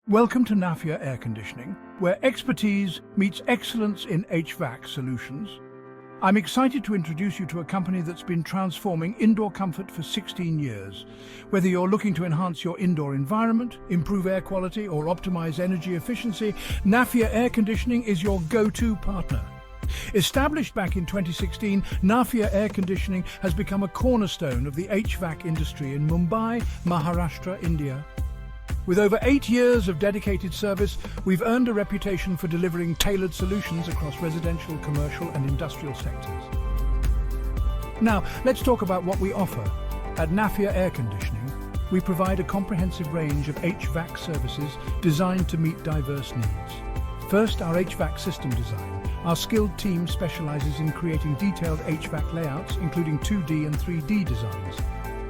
Welcome to Nafia Air Conditioning, where expertise meets excellence in HVAC solutions. I'm excited to introduce you to a company that's been transforming indoor comfort for 16 years. Whether you're looking to enhance your indoor environment, improve air quality, or optimize energy efficiency, Nafia Air Conditioning is your go-to partner. Established back in 2016, Nafia Air Conditioning has become a cornerstone of the HVAC industry in Mumbai, Maharashtra, India. With over 8 years of dedicated service, we've earned a reputation for delivering tailored solutions across residential, commercial and industrial sectors. Now, let's talk about what we offer. At Nafia Air Conditioning, we provide a comprehensive range of HVAC services designed to meet diverse needs. First, our HVAC system design. Our skilled team specializes in creating detailed HVAC layouts, including 2D and 3D designs.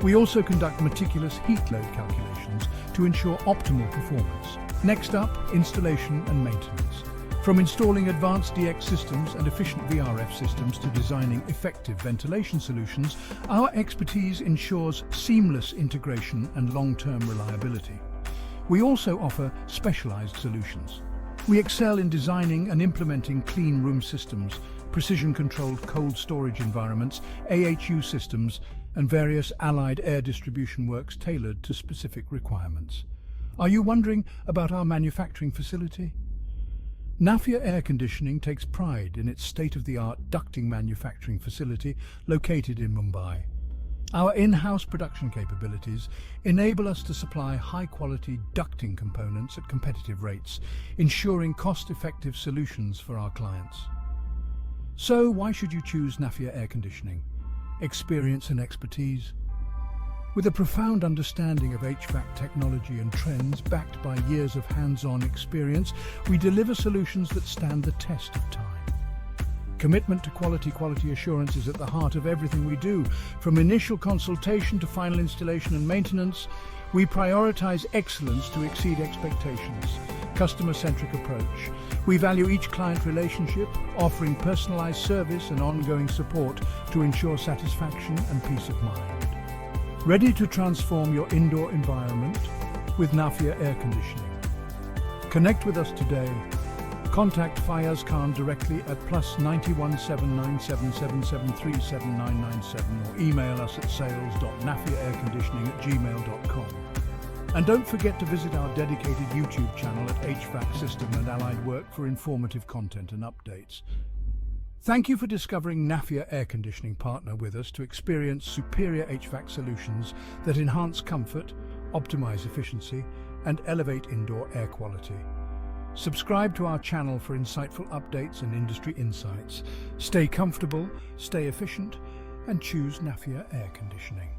We also conduct meticulous heat load calculations to ensure optimal performance. Next up, installation and maintenance. From installing advanced DX systems and efficient VRF systems to designing effective ventilation solutions, our expertise ensures seamless integration and long-term reliability. We also offer specialized solutions. We excel in designing and implementing clean room systems, precision-controlled cold storage environments, AHU systems, and various allied air distribution works tailored to specific requirements. Are you wondering about our manufacturing facility? Nafia Air Conditioning takes pride in its state-of-the-art ducting manufacturing facility located in Mumbai. Our in-house production capabilities enable us to supply high-quality ducting components at competitive rates, ensuring cost-effective solutions for our clients. So, why should you choose Nafia Air Conditioning? Experience and expertise. With a profound understanding of HVAC technology and trends backed by years of hands-on experience, we deliver solutions that stand the test of time. Commitment to quality assurance is at the heart of everything we do. From initial consultation to final installation and maintenance, we prioritize excellence to exceed expectations. Customer-centric approach. We value each client relationship, offering personalized service and ongoing support to ensure satisfaction and peace of mind. Ready to transform your indoor environment with Nafia Air Conditioning? Connect with us today. Contact Fayaz Khan directly at +91 797 773 or email us at sales.nafiaairconditioning@gmail.com. And don't forget to visit our dedicated YouTube channel at HVAC System and Allied Work for informative content and updates. Thank you for discovering Nafia Air Conditioning partner with us to experience superior HVAC solutions that enhance comfort, optimize efficiency, and elevate indoor air quality. Subscribe to our channel for insightful updates and industry insights. Stay comfortable, stay efficient, and choose Nafia Air Conditioning.